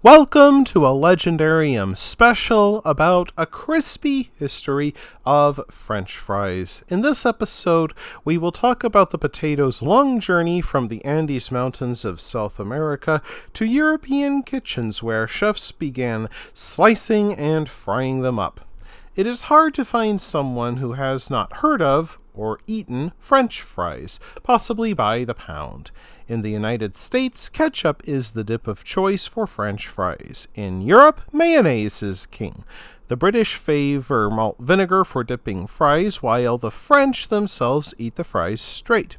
Welcome to a Legendarium special about a crispy history of French fries. In this episode, we will talk about the potato's long journey from the Andes Mountains of South America to European kitchens where chefs began slicing and frying them up. It is hard to find someone who has not heard of or eaten French fries, possibly by the pound. In the United States, ketchup is the dip of choice for French fries. In Europe, mayonnaise is king. The British favor malt vinegar for dipping fries, while the French themselves eat the fries straight.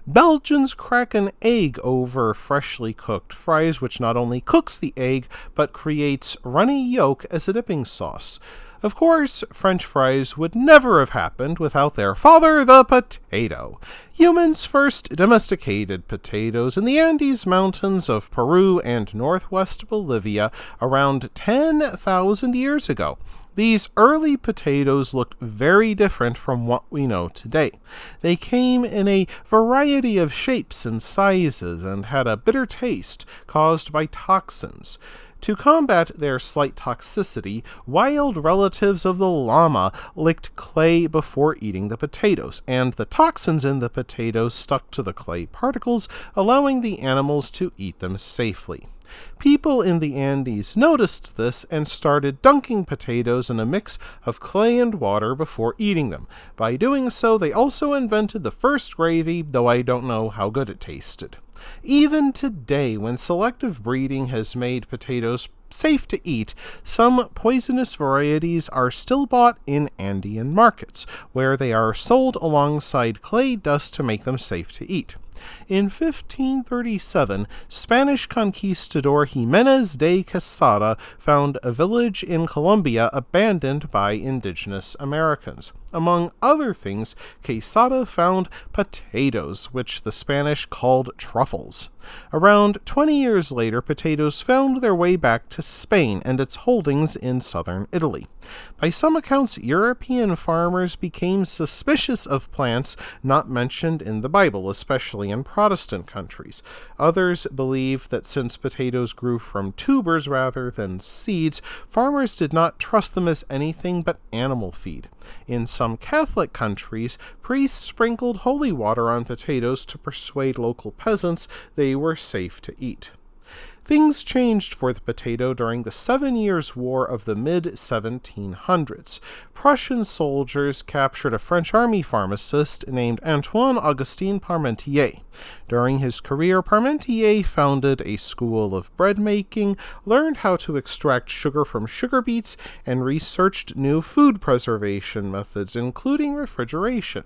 Belgians crack an egg over freshly cooked fries, which not only cooks the egg, but creates runny yolk as a dipping sauce. Of course, French fries would never have happened without their father, the potato. Humans first domesticated potatoes in the Andes Mountains of Peru and northwest Bolivia around 10,000 years ago. These early potatoes looked very different from what we know today. They came in a variety of shapes and sizes and had a bitter taste caused by toxins. To combat their slight toxicity, wild relatives of the llama licked clay before eating the potatoes, and the toxins in the potatoes stuck to the clay particles, allowing the animals to eat them safely. People in the Andes noticed this and started dunking potatoes in a mix of clay and water before eating them. By doing so, they also invented the first gravy, though I don't know how good it tasted. Even today, when selective breeding has made potatoes safe to eat, some poisonous varieties are still bought in Andean markets, where they are sold alongside clay dust to make them safe to eat. In 1537, Spanish conquistador Jimenez de Quesada found a village in Colombia abandoned by indigenous Americans. Among other things, Quesada found potatoes, which the Spanish called truffles. Around 20 years later, potatoes found their way back to Spain and its holdings in southern Italy. By some accounts, European farmers became suspicious of plants not mentioned in the Bible, especially in Protestant countries. Others believe that since potatoes grew from tubers rather than seeds, farmers did not trust them as anything but animal feed. In some Catholic countries, priests sprinkled holy water on potatoes to persuade local peasants they were safe to eat. Things changed for the potato during the 7 Years' War of the mid-1700s. Prussian soldiers captured a French army pharmacist named Antoine-Augustin Parmentier. During his career, Parmentier founded a school of bread making, learned how to extract sugar from sugar beets, and researched new food preservation methods, including refrigeration.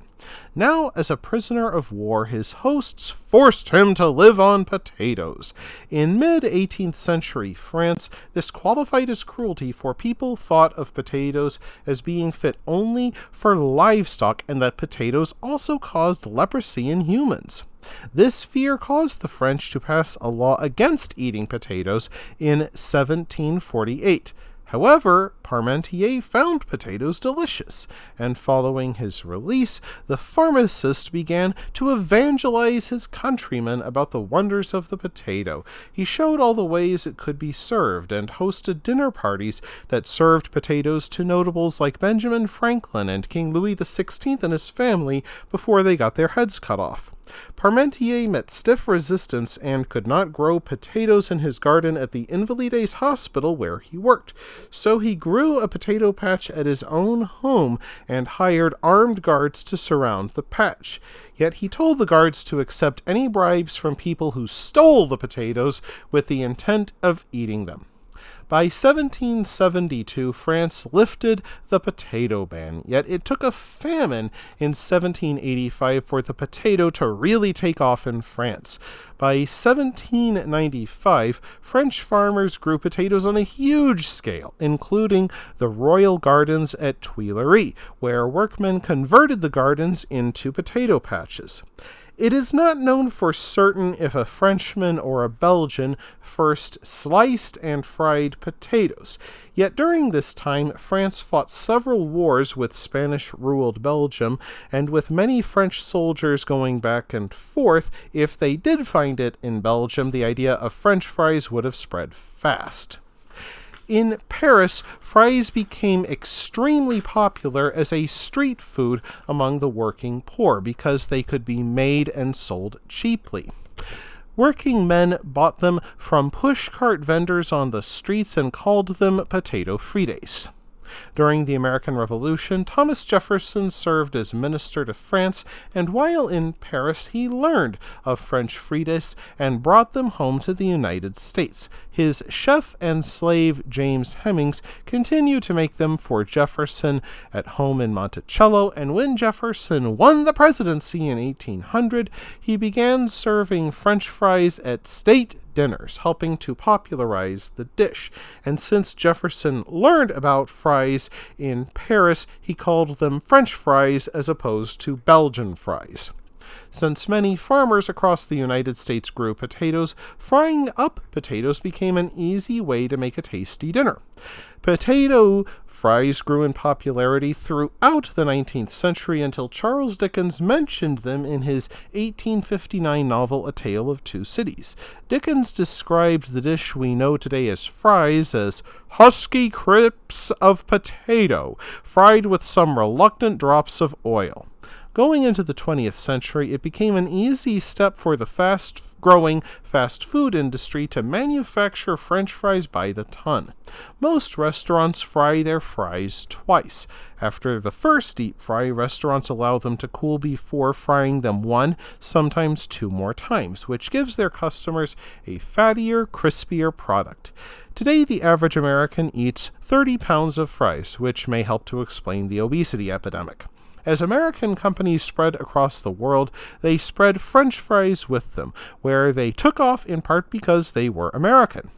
Now, as a prisoner of war, his hosts forced him to live on potatoes. In mid-18th century France, this qualified as cruelty, for people thought of potatoes as being fit only for livestock, and that potatoes also caused leprosy in humans. This fear caused the French to pass a law against eating potatoes in 1748. However, Parmentier found potatoes delicious, and following his release, the pharmacist began to evangelize his countrymen about the wonders of the potato. He showed all the ways it could be served, and hosted dinner parties that served potatoes to notables like Benjamin Franklin and King Louis XVI and his family before they got their heads cut off. Parmentier met stiff resistance and could not grow potatoes in his garden at the Invalides Hospital where he worked, so he grew a potato patch at his own home and hired armed guards to surround the patch. Yet he told the guards to accept any bribes from people who stole the potatoes with the intent of eating them. By 1772, France lifted the potato ban, yet it took a famine in 1785 for the potato to really take off in France. By 1795, French farmers grew potatoes on a huge scale, including the royal gardens at Tuileries, where workmen converted the gardens into potato patches. It is not known for certain if a Frenchman or a Belgian first sliced and fried potatoes, yet during this time France fought several wars with Spanish-ruled Belgium, and with many French soldiers going back and forth, if they did find it in Belgium, the idea of French fries would have spread fast. In Paris, fries became extremely popular as a street food among the working poor because they could be made and sold cheaply. Working men bought them from pushcart vendors on the streets and called them potato frites. During the American Revolution, Thomas Jefferson served as minister to France, and while in Paris he learned of French frites and brought them home to the United States. His chef and slave, James Hemings, continued to make them for Jefferson at home in Monticello, and when Jefferson won the presidency in 1800, he began serving French fries at state dinners, helping to popularize the dish. And since Jefferson learned about fries in Paris, he called them French fries as opposed to Belgian fries. Since many farmers across the United States grew potatoes, frying up potatoes became an easy way to make a tasty dinner. Potato fries grew in popularity throughout the 19th century until Charles Dickens mentioned them in his 1859 novel A Tale of Two Cities. Dickens described the dish we know today as fries as husky crisps of potato, fried with some reluctant drops of oil. Going into the 20th century, it became an easy step for the fast-growing fast food industry to manufacture French fries by the ton. Most restaurants fry their fries twice. After the first deep fry, restaurants allow them to cool before frying them one, sometimes two more times, which gives their customers a fattier, crispier product. Today, the average American eats 30 pounds of fries, which may help to explain the obesity epidemic. As American companies spread across the world, they spread French fries with them, where they took off in part because they were American.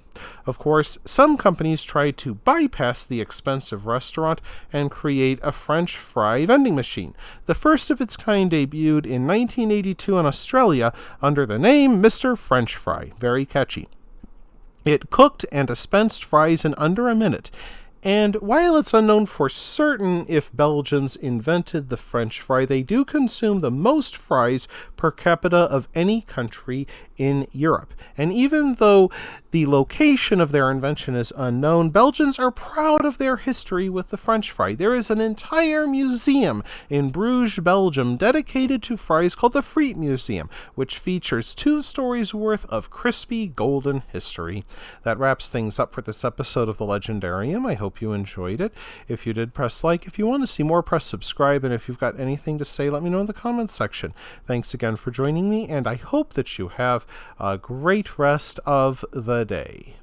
Of course, some companies tried to bypass the expensive restaurant and create a French fry vending machine. The first of its kind debuted in 1982 in Australia under the name Mr. French Fry. Very catchy. It cooked and dispensed fries in under a minute. And while it's unknown for certain if Belgians invented the French fry, they do consume the most fries per capita of any country in Europe. And even though the location of their invention is unknown, Belgians are proud of their history with the French fry. There is an entire museum in Bruges, Belgium, dedicated to fries called the Friet Museum, which features 2 stories worth of crispy golden history. That wraps things up for this episode of The Legendarium. I hope you enjoyed it. If you did, press like. If you want to see more, press subscribe. And if you've got anything to say, let me know in the comments section. Thanks again for joining me, and I hope that you have a great rest of the day.